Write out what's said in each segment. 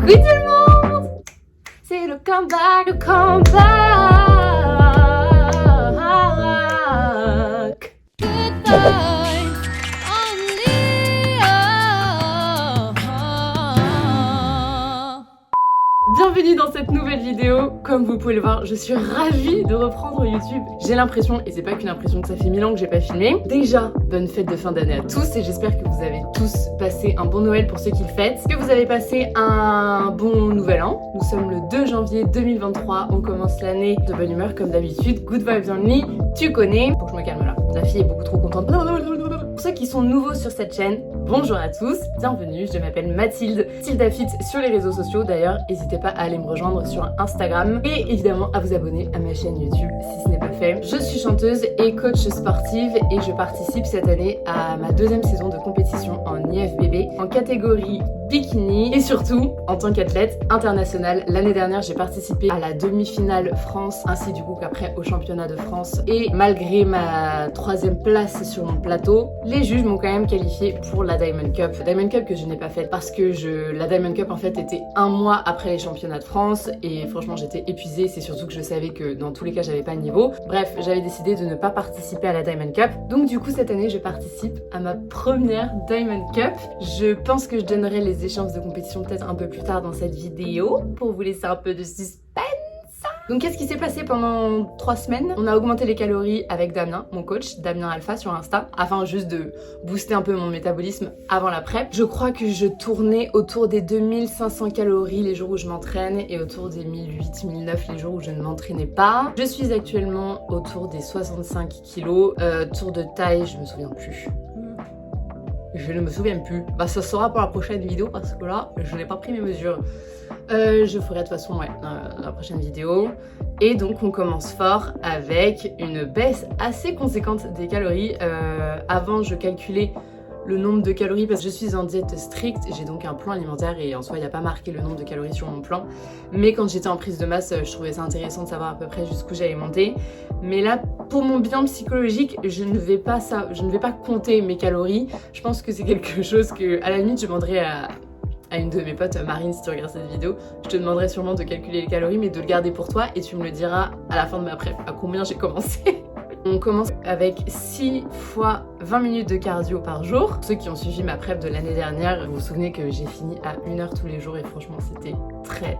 Coucou tout le monde, c'est le comeback, Goodbye. Bienvenue dans cette nouvelle vidéo. Comme vous pouvez le voir, je suis ravie de reprendre YouTube. J'ai l'impression, et c'est pas qu'une impression, que ça fait 1000 ans que j'ai pas filmé. Déjà, bonne fête de fin d'année à tous et j'espère que vous avez tous passé un bon Noël pour ceux qui le fêtent. Que vous avez passé un bon nouvel an. Nous sommes le 2 janvier 2023, on commence l'année de bonne humeur comme d'habitude. Good vibes only, tu connais. Faut que je me calme là, la fille est beaucoup trop contente. Pour ceux qui sont nouveaux sur cette chaîne, bonjour à tous, bienvenue, je m'appelle Mathilde, Tildafit sur les réseaux sociaux. D'ailleurs, n'hésitez pas à aller me rejoindre sur Instagram et évidemment à vous abonner à ma chaîne YouTube si ce n'est pas fait. Je suis chanteuse et coach sportive et je participe cette année à ma deuxième saison de compétition en IFBB en catégorie bikini et surtout en tant qu'athlète internationale. L'année dernière, j'ai participé à la demi-finale France ainsi du coup qu'après au championnat de France et malgré ma 3e place sur mon plateau, les juges m'ont quand même qualifiée pour la Diamond Cup. Diamond Cup que je n'ai pas faite parce que la Diamond Cup en fait était un mois après les championnats de France et franchement j'étais épuisée. C'est surtout que je savais que dans tous les cas j'avais pas le niveau. Bref, j'avais décidé de ne pas participer à la Diamond Cup. Donc du coup cette année je participe à ma première Diamond Cup. Je pense que je donnerai les échéances de compétition peut-être un peu plus tard dans cette vidéo pour vous laisser un peu de suspense. Donc qu'est-ce qui s'est passé pendant 3 semaines? On a augmenté les calories avec Damien, mon coach, Damien Alpha sur Insta, afin juste de booster un peu mon métabolisme avant la prep. Je crois que je tournais autour des 2500 calories les jours où je m'entraîne et autour des 1008-1009 les jours où je ne m'entraînais pas. Je suis actuellement autour des 65 kilos. Tour de taille, je me souviens plus. Je ne me souviens plus. Bah ça sera pour la prochaine vidéo parce que là, je n'ai pas pris mes mesures. Je ferai de toute façon la prochaine vidéo. Et donc on commence fort avec une baisse assez conséquente des calories. Avant je calculais le nombre de calories parce que je suis en diète stricte, j'ai donc un plan alimentaire et en soi il n'y a pas marqué le nombre de calories sur mon plan. Mais quand j'étais en prise de masse, je trouvais ça intéressant de savoir à peu près jusqu'où j'allais monter. Mais là, pour mon bilan psychologique, je ne vais pas compter mes calories. Je pense que c'est quelque chose que, à la limite, je demanderais à une de mes potes, Marine, si tu regardes cette vidéo, je te demanderai sûrement de calculer les calories, mais de le garder pour toi et tu me le diras à la fin de ma prep, à combien j'ai commencé. On commence avec 6 fois 20 minutes de cardio par jour. Ceux qui ont suivi ma prep de l'année dernière, vous vous souvenez que j'ai fini à 1 heure tous les jours et franchement c'était très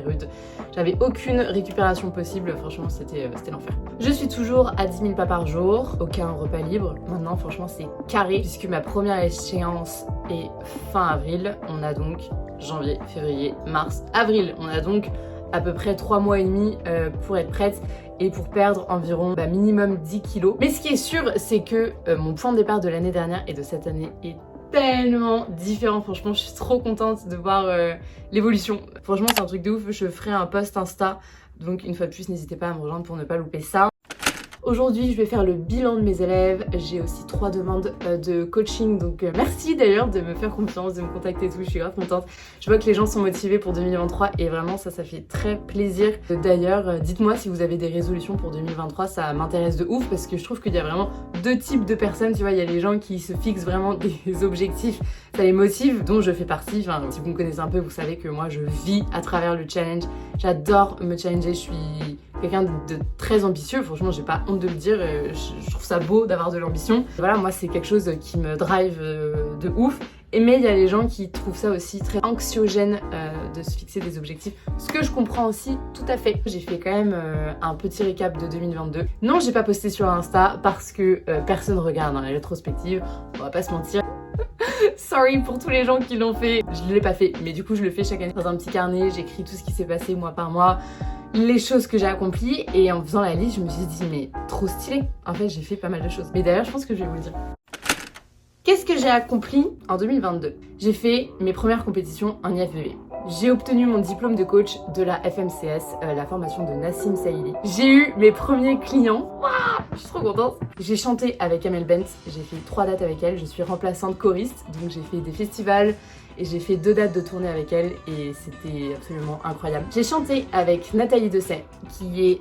rude. J'avais aucune récupération possible, franchement c'était l'enfer. Je suis toujours à 10 000 pas par jour, aucun repas libre. Maintenant franchement c'est carré puisque ma première échéance est fin avril. On a donc janvier, février, mars, avril. On a donc à peu près 3 mois et demi pour être prête et pour perdre environ minimum 10 kilos. Mais ce qui est sûr, c'est que mon point de départ de l'année dernière et de cette année est tellement différent. Franchement, je suis trop contente de voir l'évolution. Franchement, c'est un truc de ouf. Je ferai un post Insta. Donc, une fois de plus, n'hésitez pas à me rejoindre pour ne pas louper ça. Aujourd'hui, je vais faire le bilan de mes élèves. J'ai aussi 3 demandes de coaching. Donc, merci d'ailleurs de me faire confiance, de me contacter et tout. Je suis grave contente. Je vois que les gens sont motivés pour 2023 et vraiment, ça fait très plaisir. D'ailleurs, dites-moi si vous avez des résolutions pour 2023. Ça m'intéresse de ouf parce que je trouve qu'il y a vraiment 2 types de personnes. Tu vois, il y a les gens qui se fixent vraiment des objectifs. Ça les motive, dont je fais partie. Enfin, si vous me connaissez un peu, vous savez que moi, je vis à travers le challenge. J'adore me challenger. Je suis quelqu'un de très ambitieux, franchement j'ai pas honte de le dire, je trouve ça beau d'avoir de l'ambition. Voilà, moi c'est quelque chose qui me drive de ouf. Mais il y a les gens qui trouvent ça aussi très anxiogène de se fixer des objectifs, ce que je comprends aussi tout à fait. J'ai fait quand même un petit récap de 2022. Non, j'ai pas posté sur Insta parce que personne regarde dans la rétrospective, on va pas se mentir. Sorry pour tous les gens qui l'ont fait, je l'ai pas fait, mais du coup je le fais chaque année dans un petit carnet, j'écris tout ce qui s'est passé mois par mois, les choses que j'ai accomplies et en faisant la liste je me suis dit mais trop stylé, en fait j'ai fait pas mal de choses. Mais d'ailleurs je pense que je vais vous le dire. Qu'est-ce que j'ai accompli en 2022? J'ai fait mes premières compétitions en IFBB. J'ai obtenu mon diplôme de coach de la FMCS, la formation de Nassim Saïdi. J'ai eu mes premiers clients. Waouh, je suis trop contente. J'ai chanté avec Amel Bent, j'ai fait 3 dates avec elle. Je suis remplaçante choriste, donc j'ai fait des festivals et j'ai fait 2 dates de tournée avec elle et c'était absolument incroyable. J'ai chanté avec Nathalie Dessay, qui est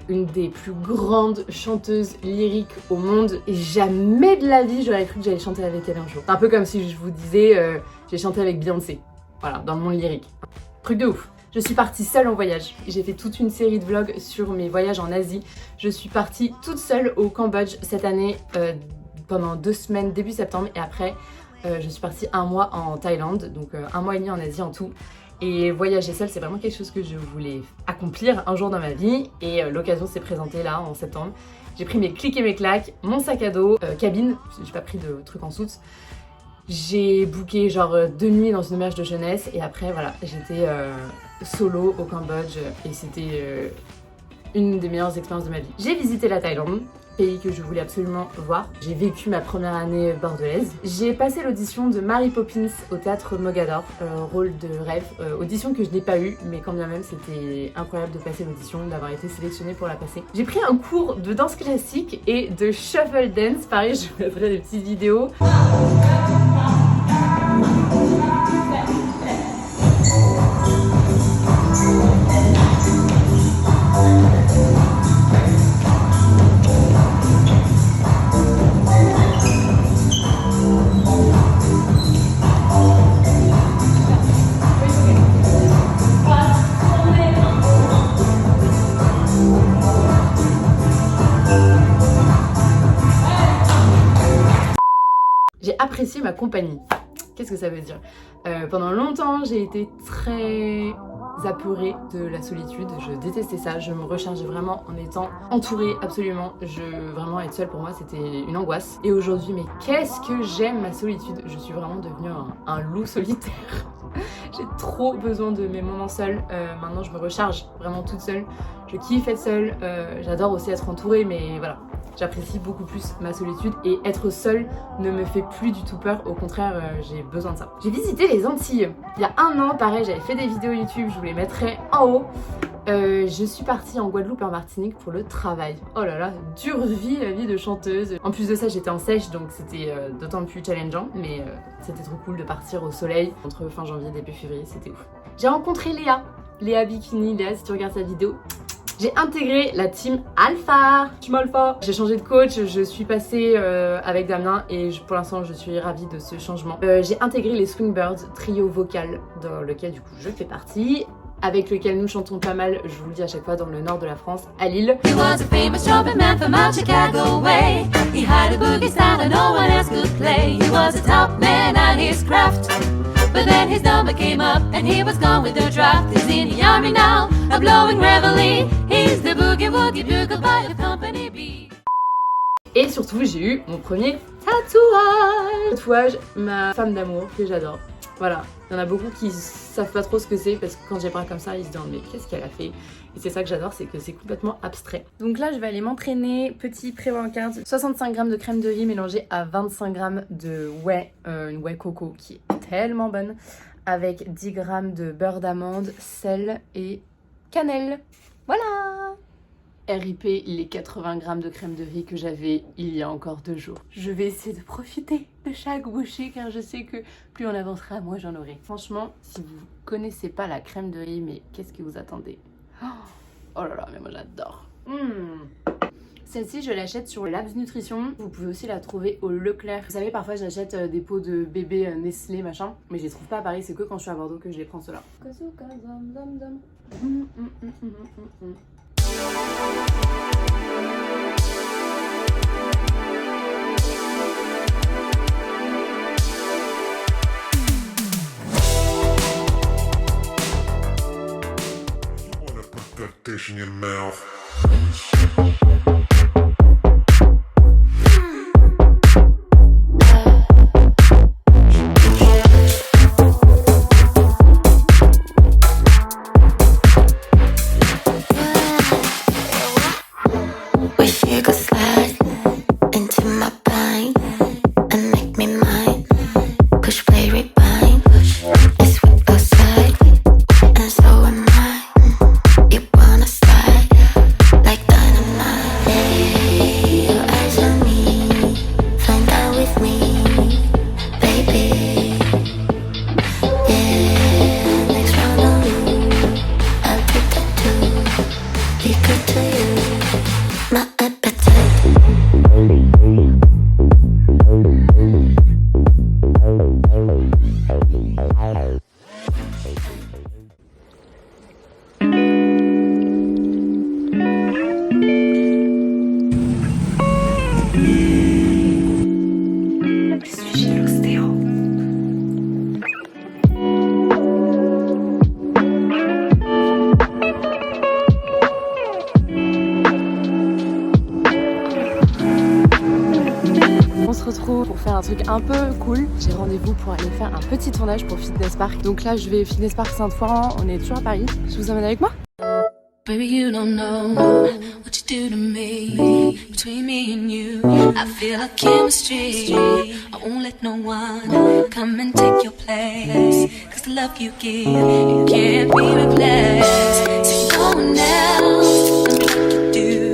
une des plus grandes chanteuses lyriques au monde et jamais de la vie j'aurais cru que j'allais chanter avec elle un jour. C'est un peu comme si je vous disais j'ai chanté avec Beyoncé. voilà, dans le monde lyrique. Truc de ouf. Je suis partie seule en voyage. J'ai fait toute une série de vlogs sur mes voyages en Asie. Je suis partie toute seule au Cambodge cette année pendant 2 semaines début septembre et après je suis partie 1 mois en Thaïlande, donc 1 mois et demi en Asie en tout. Et voyager seule, c'est vraiment quelque chose que je voulais accomplir un jour dans ma vie et l'occasion s'est présentée là en septembre. J'ai pris mes clics et mes claques, mon sac à dos, cabine, j'ai pas pris de trucs en soute. J'ai booké genre 2 nuits dans une auberge de jeunesse et après voilà, j'étais solo au Cambodge et c'était une des meilleures expériences de ma vie. J'ai visité la Thaïlande, pays que je voulais absolument voir. J'ai vécu ma première année bordelaise. J'ai passé l'audition de Mary Poppins au théâtre Mogador, rôle de rêve. Audition que je n'ai pas eue, mais quand bien même c'était incroyable de passer l'audition, d'avoir été sélectionnée pour la passer. J'ai pris un cours de danse classique et de shuffle dance. Pareil, je vous mettrai des petites vidéos. J'ai apprécié ma compagnie. Qu'est-ce que ça veut dire? Pendant longtemps, j'ai été très apeurée de la solitude. Je détestais ça. Je me rechargeais vraiment en étant entourée absolument. Vraiment être seule pour moi, c'était une angoisse. Et aujourd'hui, mais qu'est-ce que j'aime ma solitude. Je suis vraiment devenue un loup solitaire. J'ai trop besoin de mes moments seuls. Maintenant, je me recharge vraiment toute seule. Je kiffe être seule. J'adore aussi être entourée, mais voilà. J'apprécie beaucoup plus ma solitude et être seule ne me fait plus du tout peur. Au contraire, j'ai besoin de ça. J'ai visité les Antilles. Il y a 1 an, pareil, j'avais fait des vidéos YouTube. Je vous les mettrai en haut. Je suis partie en Guadeloupe et en Martinique pour le travail. Oh là là, dure vie, la vie de chanteuse. En plus de ça, j'étais en sèche, donc c'était d'autant plus challengeant. Mais c'était trop cool de partir au soleil entre fin janvier et début février, c'était ouf. J'ai rencontré Léa Bikini. Léa, si tu regardes cette vidéo, j'ai intégré la team Alpha. Team Alpha. J'ai changé de coach, je suis passée avec Damien et pour l'instant je suis ravie de ce changement. J'ai intégré les Swingbirds, trio vocal dans lequel du coup je fais partie, avec lequel nous chantons pas mal, je vous le dis à chaque fois, dans le nord de la France, à Lille. He was a famous trumpet man from out Chicago way. He had a boogie style that no one else could play. He was a top man at his craft. But then his number came up and he was gone with the draft. He's in the army now, a blowing reveille. He's the boogie woogie bugle by the company B. Et surtout, j'ai eu mon premier tatouage. Tatouage, ma femme d'amour que j'adore. Voilà, il y en a beaucoup qui savent pas trop ce que c'est parce que quand j'ai parlé comme ça, ils se disent mais qu'est-ce qu'elle a fait? Et c'est ça que j'adore, c'est que c'est complètement abstrait. Donc là, je vais aller m'entraîner. Petit pré-workout, 65 g de crème de riz mélangée à 25 g de whey, une whey coco qui est tellement bonne, avec 10 g de beurre d'amande, sel et cannelle. Voilà! RIP les 80 g de crème de riz que j'avais il y a encore 2 jours. Je vais essayer de profiter de chaque bouchée car je sais que plus on avancera, moins j'en aurai. Franchement, si vous connaissez pas la crème de riz, mais qu'est-ce que vous attendez? Oh là là, mais moi j'adore. Celle-ci, je l'achète sur Labs Nutrition. Vous pouvez aussi la trouver au Leclerc. Vous savez, parfois j'achète des pots de bébé Nestlé, machin. Mais je les trouve pas à Paris, c'est que quand je suis à Bordeaux que je les prends ceux-là. In your mouth. Wish you could slide into my mind and make me mine. Push, play, rewind. It's sweet outside, and so am I. You wanna slide like dynamite. On se retrouve pour faire un truc un peu cool. J'ai rendez-vous pour aller faire un petit tournage pour Fitness Park. Donc là, je vais Fitness Park Sainte-Foy. On est toujours à Paris. Je vous emmène avec moi. Baby, you don't know what you do to me. Between me and you, I feel like chemistry. I won't let no one come and take your place. Cause the love you give, it can't be replaced. So no one else can do like you do.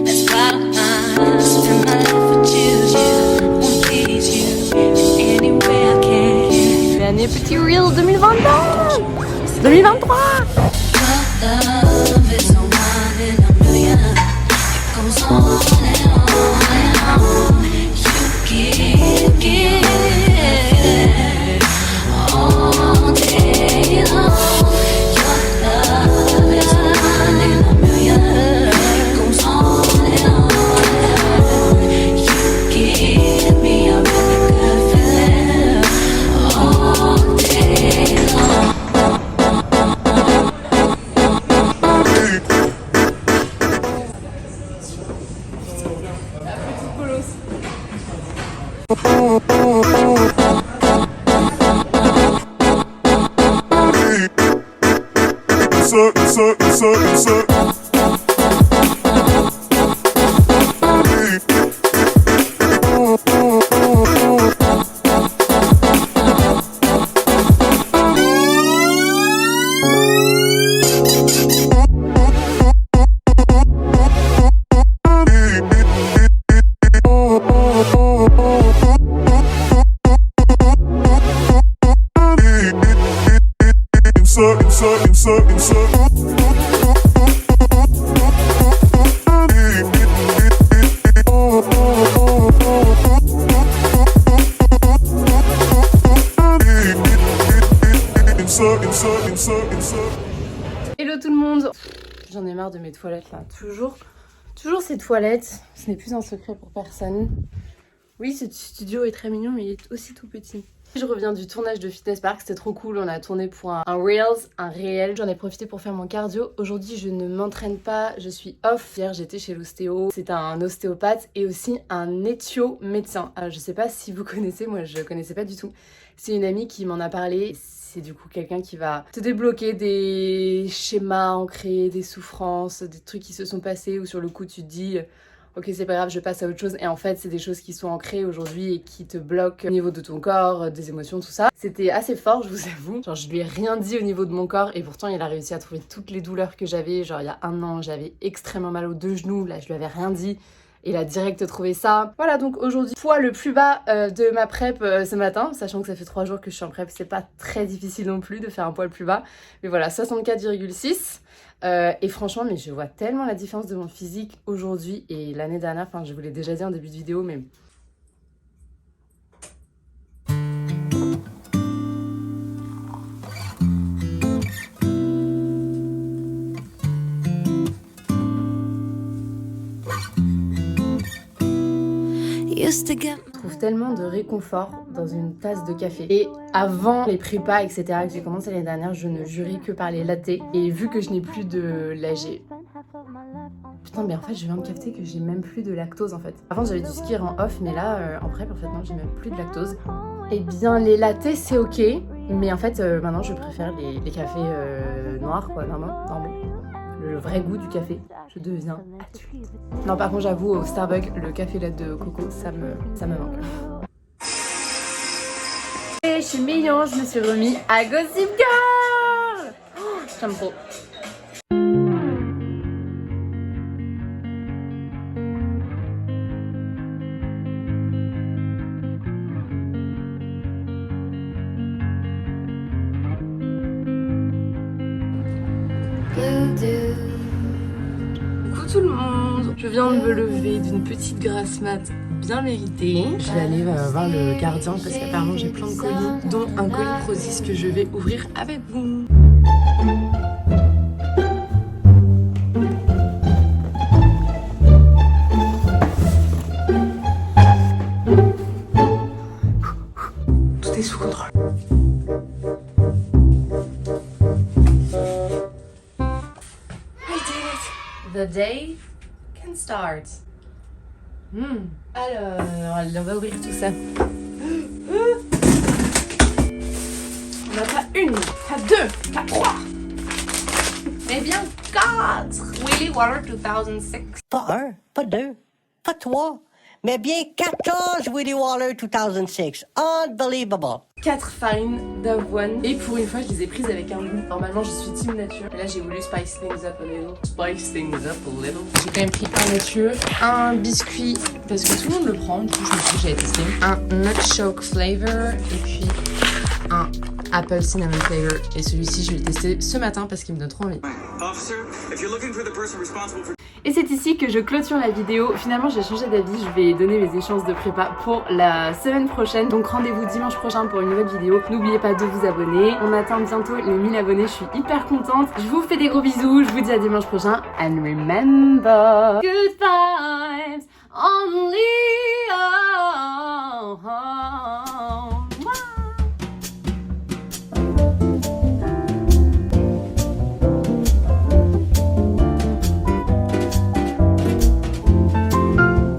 That's why I don't mind. Spend my life with you. I won't please you in any way I can. L'année petit Reel 2022 2023. Love is no one in a million. It goes on and on and on. You give all day long. Your love is no one in a million. It goes on and on and on. You give me a really good feeling all day long. Hello tout le monde. J'en ai marre de mes toilettes là. Toujours ces toilettes. Ce n'est plus un secret pour personne. Oui, ce studio est très mignon, mais il est aussi tout petit. Je reviens du tournage de Fitness Park, c'était trop cool, on a tourné pour un Reels, un réel. J'en ai profité pour faire mon cardio. Aujourd'hui, je ne m'entraîne pas, je suis off. Hier, j'étais chez l'ostéo. C'est un ostéopathe et aussi un éthio-médecin. Je sais pas si vous connaissez, moi je connaissais pas du tout. C'est une amie qui m'en a parlé. C'est du coup quelqu'un qui va te débloquer des schémas ancrés, des souffrances, des trucs qui se sont passés où sur le coup tu te dis ok, c'est pas grave, je passe à autre chose. Et en fait, c'est des choses qui sont ancrées aujourd'hui et qui te bloquent au niveau de ton corps, des émotions, tout ça. C'était assez fort, je vous avoue. Genre, je lui ai rien dit au niveau de mon corps et pourtant, il a réussi à trouver toutes les douleurs que j'avais. Genre, il y a un an, j'avais extrêmement mal aux deux genoux. Là, je lui avais rien dit. Et il a direct trouvé ça. Voilà, donc aujourd'hui, poids le plus bas de ma prep ce matin, sachant que ça fait 3 jours que je suis en prep, c'est pas très difficile non plus de faire un poids le plus bas. Mais voilà, 64,6. Et franchement, mais je vois tellement la différence de mon physique aujourd'hui et l'année dernière. Enfin, je vous l'ai déjà dit en début de vidéo, mais... Je trouve tellement de réconfort dans une tasse de café. Et avant les prépas, etc., que j'ai commencé l'année dernière, je ne jurais que par les lattés. Et vu que je n'ai plus de... Là, j'ai... Putain, mais en fait, je viens de capter que j'ai même plus de lactose, en fait. Avant, j'avais du skier en off, mais là, en prep, en fait, non, j'ai même plus de lactose. Eh bien, les lattés, c'est ok. Mais en fait, maintenant, je préfère les cafés noirs, quoi, normaux. Le vrai goût du café. Je deviens adulte. Non, par contre, j'avoue, au Starbucks, le café latte de coco, ça me manque. Et je suis mignon, je me suis remis à Gossip Girl. Oh, j'aime trop. Coucou tout le monde, je viens de me lever d'une petite grasse mat bien mérité. Je vais aller voir le gardien parce qu'apparemment j'ai plein de colis, dont un colis Prozis que je vais ouvrir avec vous. Tout est sous contrôle. I did it. The day can start. Alors, on va ouvrir tout ça. On n'a pas une, pas deux, pas trois, mais bien quatre. Willy Water 2006. Pas un, pas deux, pas trois, mais bien 14 Willy Waller 2006. Unbelievable. 4 farines d'avoine. Et pour une fois, je les ai prises avec un goût. Normalement, je suis team nature. Mais là, j'ai voulu spice things up a little. Spice things up a little. J'ai quand même pris un nature, un biscuit, parce que tout le monde le prend. Du coup, je me suis dit que j'allais tester. Un nut choke flavor. Et puis un apple cinnamon flavor. Et celui-ci, je vais le tester ce matin parce qu'il me donne trop envie. Et c'est ici que je clôture la vidéo. Finalement, j'ai changé d'avis. Je vais donner mes échéances de prépa pour la semaine prochaine. Donc rendez-vous dimanche prochain pour une nouvelle vidéo. N'oubliez pas de vous abonner. On atteint bientôt les 1000 abonnés. Je suis hyper contente. Je vous fais des gros bisous. Je vous dis à dimanche prochain. And remember, good vibes only.